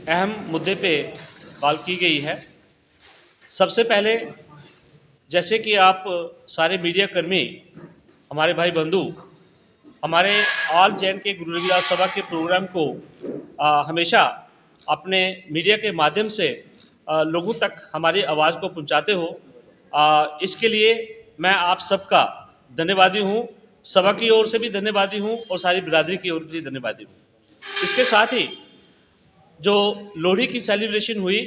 अहम मुद्दे पे कॉल की गई है। सबसे पहले, जैसे कि आप सारे मीडिया कर्मी, हमारे भाई बंधु, हमारे ऑल जैन के गुरु रविदास सभा के प्रोग्राम को हमेशा अपने मीडिया के माध्यम से लोगों तक हमारी आवाज़ को पहुंचाते हो, इसके लिए मैं आप सबका धन्यवादी हूं। सभा की ओर से भी धन्यवादी हूं और सारी बिरादरी की ओर से भी धन्यवादी हूं। इसके साथ ही जो लोहड़ी की सेलिब्रेशन हुई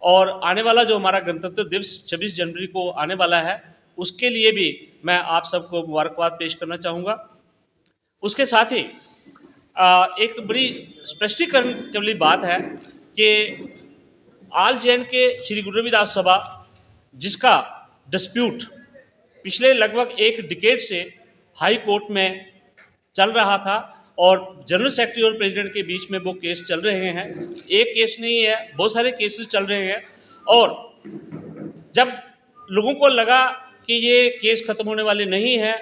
और आने वाला जो हमारा गणतंत्र दिवस 26 जनवरी को आने वाला है, उसके लिए भी मैं आप सबको मुबारकबाद पेश करना चाहूँगा। उसके साथ ही एक बड़ी स्पष्टीकरण वाली बात है कि ऑल जैन के श्री गुरु रविदास सभा, जिसका डिस्प्यूट पिछले लगभग एक डिकेड से हाई कोर्ट में चल रहा था और जनरल सेक्रेटरी और प्रेसिडेंट के बीच में वो केस चल रहे हैं। एक केस नहीं है, बहुत सारे केसेस चल रहे हैं। और जब लोगों को लगा कि ये केस खत्म होने वाले नहीं है,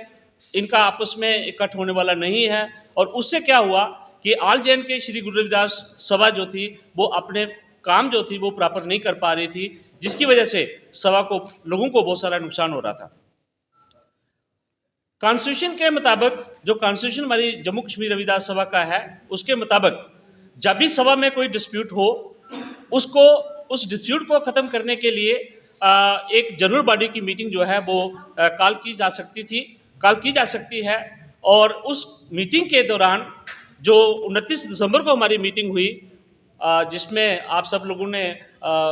इनका आपस में इकट्ठ होने वाला नहीं है, और उससे क्या हुआ कि ऑल जैन के श्री गुरु रविदास सभा जो थी वो अपने काम जो थी वो प्रॉपर नहीं कर पा रही थी, जिसकी वजह से सभा को, लोगों को बहुत सारा नुकसान हो रहा था। कॉन्स्टिट्यूशन के मुताबिक, जो कॉन्स्टिट्यूशन हमारी जम्मू कश्मीर रविदास सभा का है, उसके मुताबिक जब भी सभा में कोई डिस्प्यूट हो, उसको उस डिस्प्यूट को ख़त्म करने के लिए एक जनरल बॉडी की मीटिंग जो है वो कॉल की जा सकती है। और उस मीटिंग के दौरान जो 29 दिसंबर को हमारी मीटिंग हुई, जिसमें आप सब लोगों ने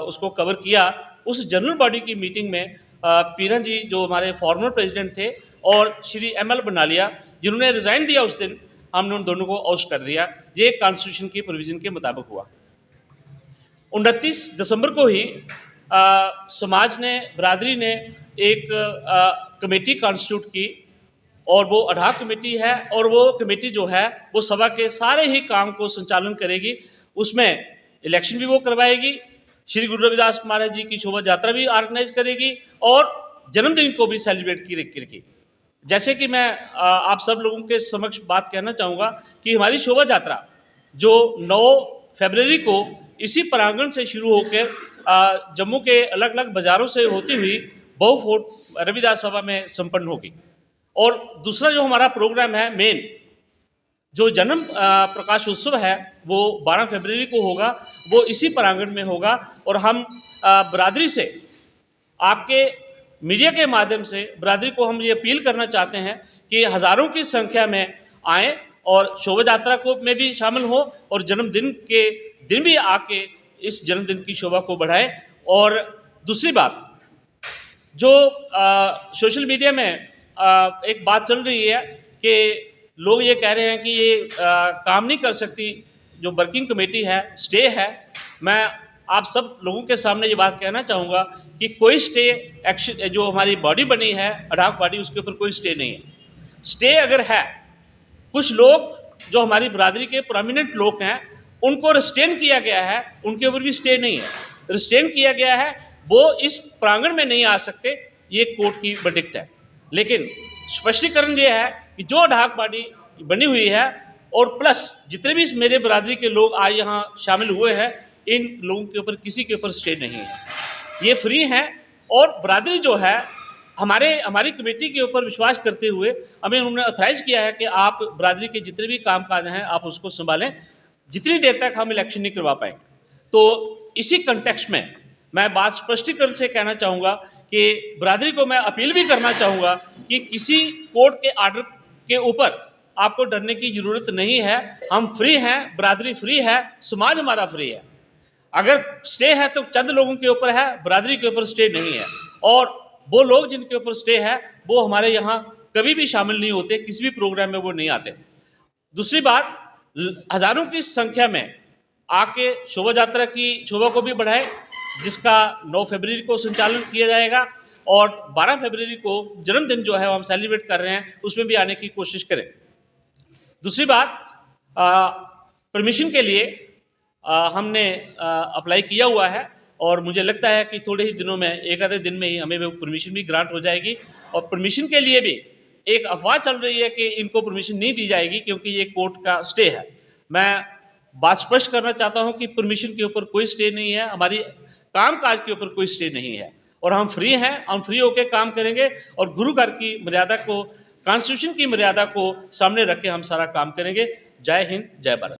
उसको कवर किया, उस जनरल बॉडी की मीटिंग में पीरन जी जो हमारे फॉर्मर प्रेसिडेंट थे और श्री ML बनालिया जिन्होंने रिज़ाइन दिया, उस दिन हमने उन दोनों को आउट कर दिया। ये कॉन्स्टिट्यूशन की प्रोविजन के मुताबिक हुआ। 29 दिसंबर को ही समाज ने, बरादरी ने एक कमेटी कॉन्स्टिट्यूट की और वो अडॉक कमेटी है, और वो कमेटी जो है वो सभा के सारे ही काम को संचालन करेगी। उसमें इलेक्शन भी वो करवाएगी, श्री गुरु रविदास महाराज जी की शोभा यात्रा भी ऑर्गेनाइज करेगी और जन्मदिन को भी सेलिब्रेट करेगी। जैसे कि मैं आप सब लोगों के समक्ष बात कहना चाहूँगा कि हमारी शोभा यात्रा जो 9 फरवरी को इसी प्रांगण से शुरू होकर जम्मू के अलग अलग बाज़ारों से होती हुई बहु फोर्ट रविदास सभा में संपन्न होगी। और दूसरा जो हमारा प्रोग्राम है मेन, जो जन्म प्रकाश उत्सव है, वो 12 फरवरी को होगा, वो इसी प्रांगण में होगा। और हम बरादरी से, आपके मीडिया के माध्यम से बरादरी को हम ये अपील करना चाहते हैं कि हज़ारों की संख्या में आएँ और शोभा यात्रा को में भी शामिल हो और जन्मदिन के दिन भी आके इस जन्मदिन की शोभा को बढ़ाएं। और दूसरी बात, जो सोशल मीडिया में एक बात चल रही है कि लोग ये कह रहे हैं कि ये काम नहीं कर सकती, जो वर्किंग कमेटी है, स्टे है। मैं आप सब लोगों के सामने ये बात कहना चाहूँगा कि कोई स्टे एक्शन, जो हमारी बॉडी बनी है अडॉक बॉडी, उसके ऊपर कोई स्टे नहीं है। स्टे अगर है, कुछ लोग जो हमारी बरादरी के प्रोमिनेंट लोग हैं उनको रिस्ट्रेन किया गया है, उनके ऊपर भी स्टे नहीं है, रिस्ट्रेन किया गया है, वो इस प्रांगण में नहीं आ सकते, ये कोर्ट की वर्डिक्ट है। लेकिन स्पष्टीकरण ये है कि जो अडॉक बॉडी बनी हुई है और प्लस जितने भी मेरे बरादरी के लोग आज यहाँ शामिल हुए हैं, इन लोगों के ऊपर किसी के ऊपर स्टे नहीं है, ये फ्री हैं। और बरादरी जो है हमारी कमेटी के ऊपर विश्वास करते हुए हमें उन्होंने ऑथराइज़ किया है कि आप बरादरी के जितने भी काम काज हैं आप उसको संभालें, जितनी देर तक हम इलेक्शन नहीं करवा पाएंगे। तो इसी कंटेक्स्ट में मैं बात स्पष्टीकरण से कहना चाहूँगा कि बरादरी को मैं अपील भी करना चाहूँगा कि किसी कोर्ट के आर्डर के ऊपर आपको डरने की ज़रूरत नहीं है। हम फ्री हैं, बरादरी फ्री है, समाज हमारा फ्री है। अगर स्टे है तो चंद लोगों के ऊपर है, बरादरी के ऊपर स्टे नहीं है। और वो लोग जिनके ऊपर स्टे है वो हमारे यहाँ कभी भी शामिल नहीं होते, किसी भी प्रोग्राम में वो नहीं आते। दूसरी बात, हज़ारों की संख्या में आके शोभा यात्रा की शोभा को भी बढ़ाएं, जिसका 9 फरवरी को संचालन किया जाएगा और 12 फरवरी को जन्मदिन जो है वो हम सेलिब्रेट कर रहे हैं, उसमें भी आने की कोशिश करें। दूसरी बात, परमिशन के लिए हमने अप्लाई किया हुआ है और मुझे लगता है कि थोड़े ही दिनों में, एक आधे दिन में ही हमें वो परमिशन भी ग्रांट हो जाएगी। और परमिशन के लिए भी एक अफवाह चल रही है कि इनको परमिशन नहीं दी जाएगी क्योंकि ये कोर्ट का स्टे है। मैं बात स्पष्ट करना चाहता हूं कि परमिशन के ऊपर कोई स्टे नहीं है, हमारी कामकाज के ऊपर कोई स्टे नहीं है और हम फ्री हैं, हम फ्री होकर काम करेंगे और गुरु घर की मर्यादा को, कॉन्स्टिट्यूशन की मर्यादा को सामने रख के हम सारा काम करेंगे। जय हिंद, जय भारत।